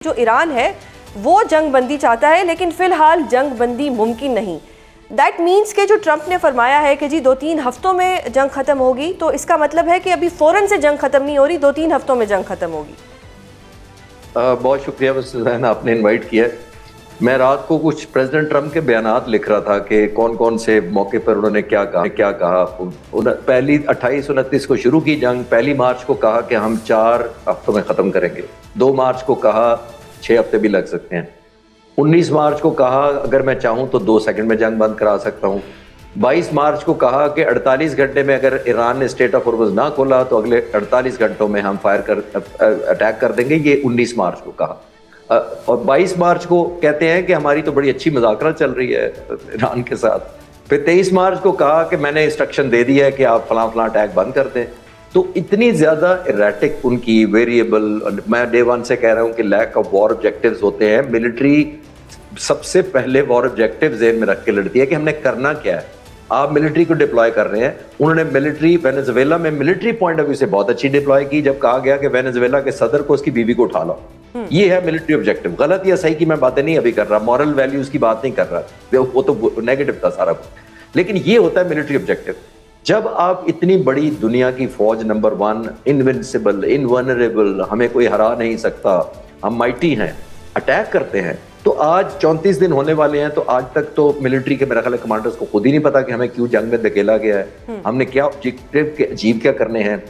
जो ईरान है वो जंग बंदी चाहता है, लेकिन फिलहाल जंग बंदी मुमकिन नहीं। दैट मीन्स के जो ट्रंप ने फरमाया है कि जी 2-3 हफ्तों में जंग खत्म होगी, तो इसका मतलब है कि अभी फौरन से जंग खत्म नहीं हो रही, 2-3 हफ्तों में जंग खत्म होगी। बहुत शुक्रिया मिस्टर आपने इनवाइट किया। मैं रात को कुछ प्रेसिडेंट ट्रंप के बयानात लिख रहा था कि कौन कौन से मौके पर उन्होंने क्या कहा। पहली 28-29 को शुरू की जंग, 1 मार्च को कहा कि हम 4 हफ्तों में ख़त्म करेंगे, 2 मार्च को कहा 6 हफ्ते भी लग सकते हैं, 19 मार्च को कहा अगर मैं चाहूँ तो 2 सेकंड में जंग बंद करा सकता हूँ, 22 मार्च को कहा कि 48 घंटे में अगर ईरान ने स्टेट ऑफ हॉर्मुज़ ना खोला तो अगले 48 घंटों में हम अटैक कर देंगे, ये 19 मार्च को कहा। और 22 मार्च को कहते हैं कि हमारी तो बड़ी अच्छी मुज़ाकरा चल रही है ईरान के साथ। फिर 23 मार्च को कहा कि मैंने इंस्ट्रक्शन दे दिया है कि आप फलां अटैक बंद कर दें। तो इतनी ज़्यादा इरेटिक उनकी वेरिएबल, मैं डे 1 से कह रहा हूँ कि लैक ऑफ वॉर ऑब्जेक्टिव्स होते हैं। मिलिट्री सबसे पहले वॉर ऑब्जेक्टिव ज़हन में रख के लड़ती है कि हमने करना क्या है। आप मिलिट्री को डिप्लॉय कर रहे हैं, उन्होंने मिलिट्री वेनेजुएला में मिलिट्री पॉइंट ऑफ व्यू से बहुत अच्छी डिप्लॉय की जब कहा गया कि वेनेजुएला के सदर को उसकी बीवी को उठा लो। ये है मिलिट्री ऑब्जेक्टिव। गलत या सही की मैं बातें नहीं अभी कर रहा, मॉरल वैल्यूज की बात नहीं कर रहा, वो तो नेगेटिव था सारा कुछ। लेकिन ये होता है मिलिट्री ऑब्जेक्टिव। जब आप इतनी बड़ी दुनिया की फौज नंबर 1, इनविंसिबल, इनवल्नरेबल, हमें कोई हरा नहीं सकता, हम माइटी हैं, अटैक करते हैं, तो आज 34 दिन होने वाले हैं, तो आज तक तो मिलिट्री के मेरा ख्याल है कमांडर्स को खुद ही नहीं पता कि हमें क्यों जंग में धकेला गया है, हमने क्या ऑब्जेक्टिव अचीव क्या करने हैं।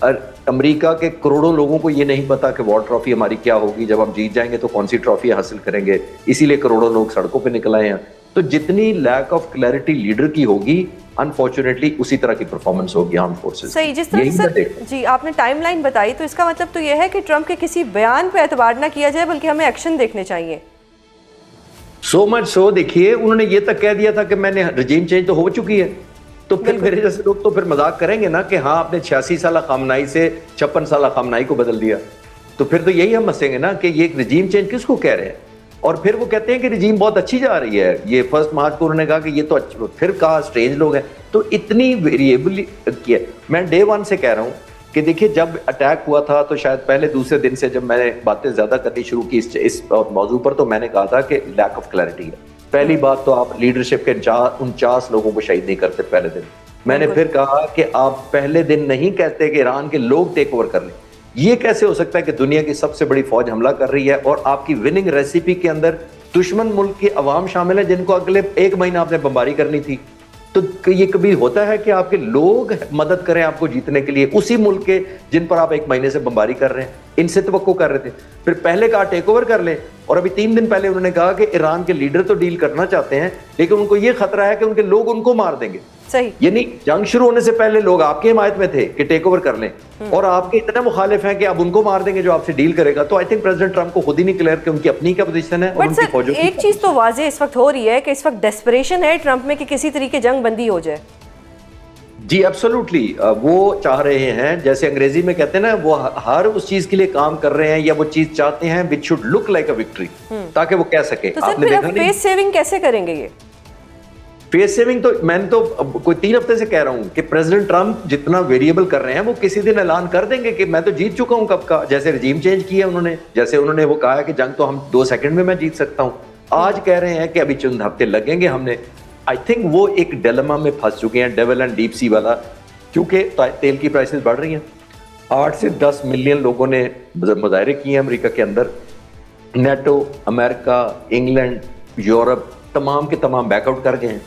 और अमेरिका के करोड़ों लोगों को ये नहीं पता कि वॉर ट्रॉफी हमारी क्या होगी, जब हम जीत जाएंगे तो कौन सी ट्रॉफी हासिल करेंगे, इसीलिए करोड़ों लोग सड़कों पे निकल आए हैं। तो जितनी लैक ऑफ क्लैरिटी लीडर की होगी, अनफॉर्चुनेटली उसी तरह की परफॉर्मेंस होगी आर्म फोर्सेस। सही, जिस तरह से जी आपने टाइमलाइन बताई, तो इसका मतलब तो यह है कि ट्रंप के किसी बयान पे एतबार ना किया जाए, बल्कि हमें एक्शन देखने चाहिए। सो मच सो, देखिए उन्होंने ये तक कह दिया था कि मैंने रजीम चेंज तो हो चुकी है, तो फिर मेरे जैसे लोग तो फिर मजाक करेंगे ना कि हाँ आपने 86 साल खामनाई से 56 साल खामनाई को बदल दिया, तो फिर तो यही हम हंसेंगे ना कि ये रजीम चेंज किसको कह रहे हैं। और फिर वो कहते हैं कि रजीम बहुत अच्छी जा रही है, ये 1 मार्च को उन्होंने कहा कि ये तो अच्छी, फिर कहा स्ट्रेंज लोग हैं। तो इतनी वेरिएबल किया। मैं डे 1 से कह रहा हूँ कि देखिए जब अटैक हुआ था तो शायद पहले दूसरे दिन से जब मैंने बातें ज्यादा करनी शुरू की इस मौजू पर, तो मैंने कहा था कि लैक ऑफ क्लैरिटी है। पहली बात तो आप लीडरशिप के 49 लोगों को शहीद नहीं करते पहले दिन। मैंने फिर कहा कि आप पहले दिन नहीं कहते कि ईरान के लोग टेक ओवर कर लें। ये कैसे हो सकता है कि दुनिया की सबसे बड़ी फौज हमला कर रही है और आपकी विनिंग रेसिपी के अंदर दुश्मन मुल्क की अवाम शामिल है जिनको अगले 1 महीना आपने बमबारी करनी थी। तो ये कभी होता है कि आपके लोग मदद करें आपको जीतने के लिए, उसी मुल्क के जिन पर आप 1 महीने से बमबारी कर रहे हैं, इनसे तवक्को कर रहे थे। फिर पहले कहा टेक ओवर कर लें, और अभी 3 दिन पहले उन्होंने कहा कि ईरान के लीडर तो डील करना चाहते हैं, लेकिन उनको ये खतरा है कि उनके लोग उनको मार देंगे। सही, यानी जंग शुरू होने से पहले लोग आपके हिमायत में थे कि टेक ओवर कर लें, और आपके इतने मुखालिफ हैं कि अब उनको मार देंगे जो आपसे डील करेगा। तो आई थिंक प्रेसिडेंट ट्रंप को खुद ही नहीं क्लियर कि उनकी अपनी क्या पोजीशन है और उनकी फौजों की। एक चीज तो वाज़ेह इस वक्त हो रही है कि इस वक्त डेस्परेशन है ट्रंप में कि किसी तरीके जंग बंदी हो जाए। जी एब्सोल्युटली, वो चाह रहे हैं, जैसे अंग्रेजी में कहते हैं ना, वो हर उस चीज के लिए काम कर रहे हैं या वो चीज चाहते हैं which should look like a victory, ताकि वो कह सके। तो आपने देखा नहीं, फेस सेविंग कैसे करेंगे ये? फेस सेविंग तो मैंने तो कोई 3 हफ्ते से कह रहा हूं कि प्रेसिडेंट ट्रंप जितना वेरिएबल कर रहे हैं वो किसी दिन ऐलान कर देंगे कि मैं तो जीत चुका हूं कब का। जैसे रजीम चेंज किया उन्होंने, जैसे उन्होंने वो कहा है कि जंग तो हम 2 सेकंड में मैं जीत सकता हूं, आज कह रहे हैं कि अभी चंद हफ्ते लगेंगे हमने। आई थिंक वो एक डिलेमा में फंस चुके हैं, डेविल एंड डीप सी वाला, क्योंकि तेल की प्राइसेस बढ़ रही हैं। 8 से 10 मिलियन लोगों ने मुजाहरे किए हैं अमेरिका के अंदर। नेटो, अमेरिका, इंग्लैंड, यूरोप तमाम के तमाम बैकआउट कर गए हैं,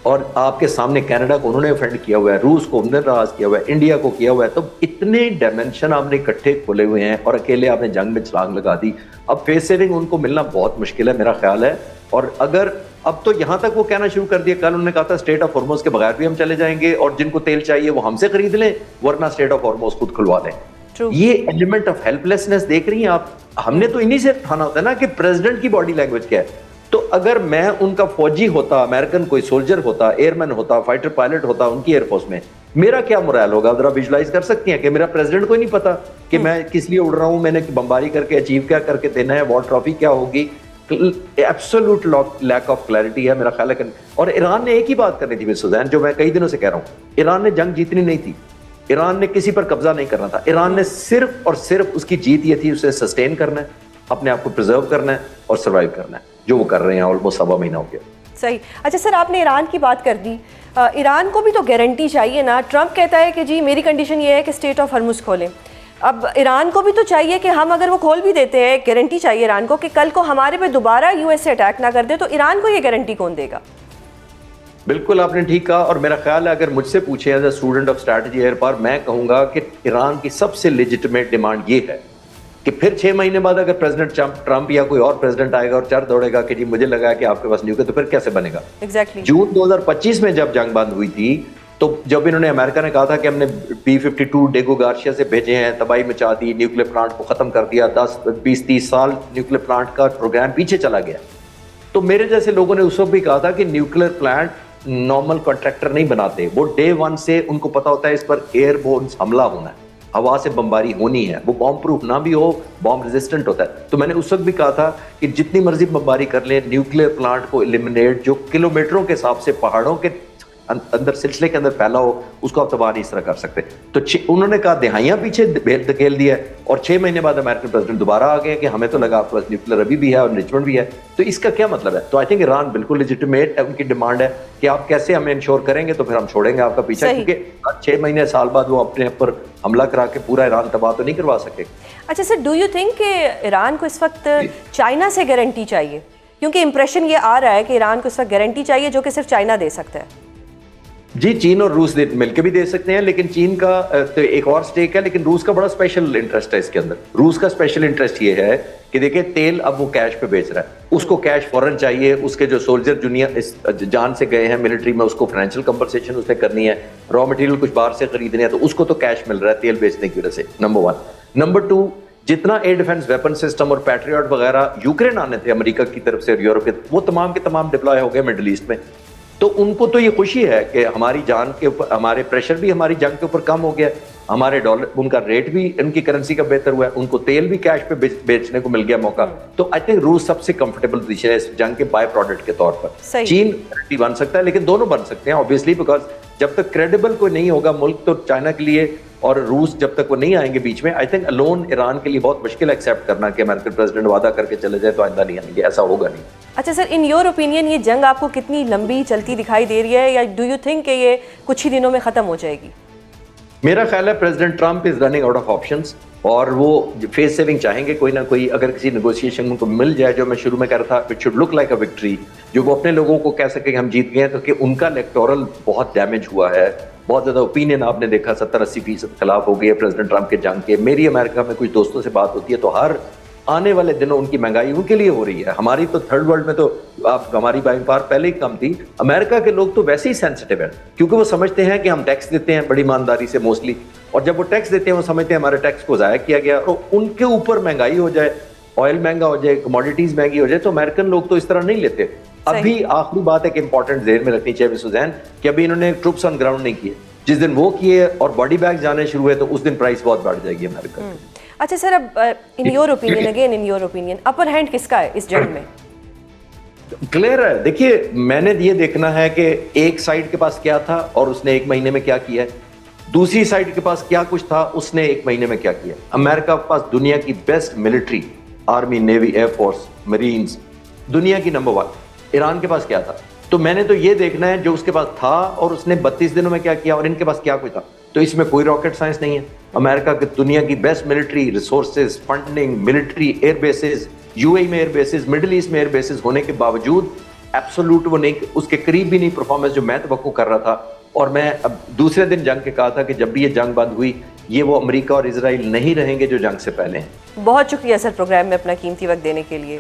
और आपके सामने कनाडा को उन्होंने ऑफेंड किया हुआ है, रूस को उन्होंने नाराज किया हुआ है, इंडिया को किया हुआ है। तो इतने डायमेंशन आपने इकट्ठे खोले हुए हैं और अकेले आपने जंग में छलांग लगा दी। अब फेस सेविंग उनको मिलना बहुत मुश्किल है मेरा ख्याल है। और अगर अब तो यहां तक वो कहना शुरू कर दिया, कल उन्होंने कहा था स्टेट ऑफ हॉर्मुज़ के बगैर भी हम चले जाएंगे, और जिनको तेल चाहिए वो हमसे खरीद लें, वरना स्टेट ऑफ हॉर्मुज़ खुद खुलवा लें। ये एलिमेंट ऑफ हेल्पलेसनेस देख रही हैं आप। हमने तो इन्हीं से ठाना होता है ना कि प्रेसिडेंट की बॉडी लैंग्वेज क्या है। तो अगर मैं उनका फौजी होता, अमेरिकन कोई सोल्जर होता, एयरमैन होता, फाइटर पायलट होता उनकी एयरफोर्स में, मेरा क्या मोरल होगा? जरा विजुलाइज कर सकती हैं कि मेरा प्रेसिडेंट को ही नहीं पता कि मैं किस लिए उड़ रहा हूं, मैंने बमबारी करके अचीव क्या करके देना है, वॉर ट्रॉफी क्या होगी। एब्सोल्यूट लैक ऑफ क्लैरिटी है मेरा ख्याल है। और ईरान ने एक ही बात करनी थी मिस सुजैन, जो मैं कई दिनों से कह रहा हूं, ईरान ने जंग जीतनी नहीं थी, ईरान ने किसी पर कब्जा नहीं करना था, ईरान ने सिर्फ और सिर्फ उसकी जीत ये थी उसे सस्टेन करना है। अपने आप को प्रिजर्व करना है और सर्वाइव करना है, जो वो कर रहे हैं। ऑलमोस्ट 1.25 महीना हो गया। सही। अच्छा सर, आपने ईरान की बात कर दी। ईरान को भी तो गारंटी चाहिए ना। ट्रंप कहता है कि जी मेरी कंडीशन ये है कि स्टेट ऑफ हॉर्मुज़ खोलें। अब ईरान को भी तो चाहिए कि हम अगर वो खोल भी देते हैं, गारंटी चाहिए ईरान को कि कल को हमारे पे दोबारा यूएसए अटैक ना कर दे, तो ईरान को ये गारंटी कौन देगा? बिल्कुल आपने ठीक कहा, और मेरा ख्याल है अगर मुझसे पूछे as a student of strategy air power, मैं कहूंगा कि ईरान की सबसे लेजिटिमेट डिमांड ये है कि फिर 6 महीने बाद अगर प्रेसिडेंट ट्रंप या कोई और प्रेसिडेंट आएगा और चढ़ दौड़ेगा कि जी मुझे लगा कि आपके पास न्यूक्लियर, तो फिर कैसे बनेगा? एग्जैक्टली। जून 2025 में जब जंग बंद हुई थी, तो जब इन्होंने, अमेरिका ने कहा था कि हमने B-52 डेगो गार्सिया से भेजे हैं, तबाही मचा दी, न्यूक्लियर प्लांट को खत्म कर दिया, 10, 20, 30 साल न्यूक्लियर प्लांट का प्रोग्राम पीछे चला गया। तो मेरे जैसे लोगों ने उस वक्त भी कहा था कि न्यूक्लियर प्लांट नॉर्मल कॉन्ट्रैक्टर नहीं बनाते, वो डे 1 से उनको पता होता है इस पर एयरबोर्न हमला होना है, हवा से बमबारी होनी है, वो बॉम्ब प्रूफ ना भी हो, बॉम्ब रेजिस्टेंट होता है। तो मैंने उस वक्त भी कहा था कि जितनी मर्जी बमबारी कर लें, न्यूक्लियर प्लांट को एलिमिनेट, जो किलोमीटरों के हिसाब से पहाड़ों के अंदर, सिलसिले के अंदर फैला हो, उसको आप तबाह नहीं इस तरह कर सकते। तो उन्होंने कहा दिहाइयां पीछे धकेल दिया, और 6 महीने बाद अमेरिकन प्रेसिडेंट दोबारा आ गए कि हमें तो लगा आपके पास न्यूक्लियर अभी भी है और एनरिचमेंट भी है। तो इसका क्या मतलब है? तो आई थिंक ईरान बिल्कुल लेजिटिमेट है, उनकी डिमांड है कि आप कैसे हमें इंश्योर करेंगे, तो फिर हम छोड़ेंगे आपका पीछा, क्योंकि 6 महीने साल बाद वो अपने ऊपर हमला करा के पूरा ईरान तबाह तो नहीं करवा सके। अच्छा सर, डू यू थिंक कि ईरान को इस वक्त चाइना से गारंटी चाहिए? क्योंकि इंप्रेशन ये आ रहा है कि ईरान को इस वक्त गारंटी चाहिए जो कि सिर्फ चाइना दे सकता है। जी, चीन और रूस मिलकर भी दे सकते हैं, लेकिन चीन का तो एक और स्टेक है, लेकिन रूस का बड़ा स्पेशल इंटरेस्ट है इसके अंदर। रूस का स्पेशल इंटरेस्ट ये है कि देखिए तेल अब वो कैश पे बेच रहा है, उसको कैश फौरन चाहिए, उसके जो सोल्जर दुनिया इस जान से गए हैं मिलिट्री में, उसको फाइनेंशियल कंपनसेशन उसने करनी है, रॉ मटेरियल कुछ बाहर से खरीदने हैं, तो उसको तो कैश मिल रहा है तेल बेचने की वजह से, नंबर 1। नंबर 2, जितना एयर डिफेंस वेपन सिस्टम और पैट्रियट वगैरह यूक्रेन आने थे अमेरिका की तरफ से और यूरोप के, वो तमाम के तमाम डिप्लॉय हो गए मिडिल ईस्ट में। तो उनको तो ये खुशी है कि हमारी जान के ऊपर, हमारे प्रेशर भी हमारी जंग के ऊपर कम हो गया, हमारे डॉलर, उनका रेट भी, इनकी करेंसी का बेहतर हुआ है, उनको तेल भी कैश पे बेचने को मिल गया मौका। तो आई थिंक रूस सबसे कंफर्टेबल पोजीशन है इस जंग के बाय प्रोडक्ट के तौर पर। चीन बन सकता है, लेकिन दोनों बन सकते हैं ऑब्वियसली, बिकॉज जब तक क्रेडिबल कोई नहीं होगा मुल्क, तो चाइना के लिए और रूस जब तक वो नहीं आएंगे बीच में, आई थिंक अलोन ईरान के लिए बहुत मुश्किल एक्सेप्ट करना कि अमेरिकन प्रेसिडेंट वादा करके चले जाए तो आइंदा नहीं आएंगे, ऐसा होगा नहीं। अच्छा सर, इन योर ओपिनियन ये जंग आपको कितनी लंबी चलती दिखाई दे रही है, या डू यू थिंक कि ये कुछ ही दिनों में खत्म हो जाएगी? मेरा ख्याल है president Trump is running out of options, और वो फेस सेविंग चाहेंगे कोई ना कोई, अगर किसी नेगोशिएशन उनको मिल जाए, जो मैं शुरू में कह रहा था, it should look like a victory, जो वो अपने लोगों को कह सके कि हम जीत गए हैं, क्योंकि उनका इलेक्टोरल बहुत डैमेज हुआ है, बहुत ज़्यादा ओपिनियन आपने देखा 70-80% खिलाफ हो गई है प्रेसिडेंट ट्रंप के जंग के। मेरी अमेरिका में कुछ दोस्तों से बात होती है तो हर आने वाले दिनों उनकी महंगाई उनके लिए हो रही है। हमारी तो थर्ड वर्ल्ड में तो आप, हमारी बाइंग पावर पहले ही कम थी। अमेरिका के लोग तो वैसे ही सेंसिटिव है, क्योंकि वो समझते हैं कि हम टैक्स देते हैं बड़ी ईमानदारी से मोस्टली, और जब वो टैक्स देते हैं वो समझते हैं हमारे टैक्स को ज़ाया किया गया, और उनके ऊपर महंगाई हो जाए, ऑयल महंगा हो जाए, कमोडिटीज महंगी हो जाए, तो अमेरिकन लोग तो इस तरह नहीं लेते। अभी आखिरी बात एक इंपॉर्टेंट ज़हन में रखनी चाहिए सुजैन, कि अभी इन्होंने ट्रूप्स ऑन ग्राउंड नहीं किए, जिस दिन वो किए और बॉडी बैग जाने शुरू हुए तो उस दिन प्राइस बहुत बढ़ जाएगी अमेरिका की। अच्छा सर, अब in your opinion, again in your opinion, upper hand किसका है इस जंग में? क्लियर है, देखिए मैंने ये देखना है कि एक साइड के पास क्या था और उसने 1 महीने में क्या किया है, दूसरी साइड के पास क्या कुछ था, उसने 1 महीने में क्या किया। अमेरिका के पास दुनिया की best military, army, navy, air force, marines, दुनिया की नंबर 1। ईरान के पास क्या था? तो मैंने तो ये देखना है जो उसके पास था और उसने 32 दिनों में क्या किया, और इनके पास क्या कुछ था। तो इसमें कोई रॉकेट साइंस नहीं है। अमेरिका की दुनिया की best military resources, funding, military air bases, UAE में एयर बेसिस, मिडिल ईस्ट में एयर बेसिस होने के बावजूद एब्सोल्यूट वो नहीं, उसके करीब भी नहीं परफॉर्मेंस जो मैं तवक्को कर रहा था। और मैं अब दूसरे दिन जंग के कहा था कि जब भी ये जंग बंद हुई, ये वो अमेरिका और इजराइल नहीं रहेंगे जो जंग से पहले हैं। बहुत शुक्रिया सर प्रोग्राम में अपना कीमती वक्त देने के लिए।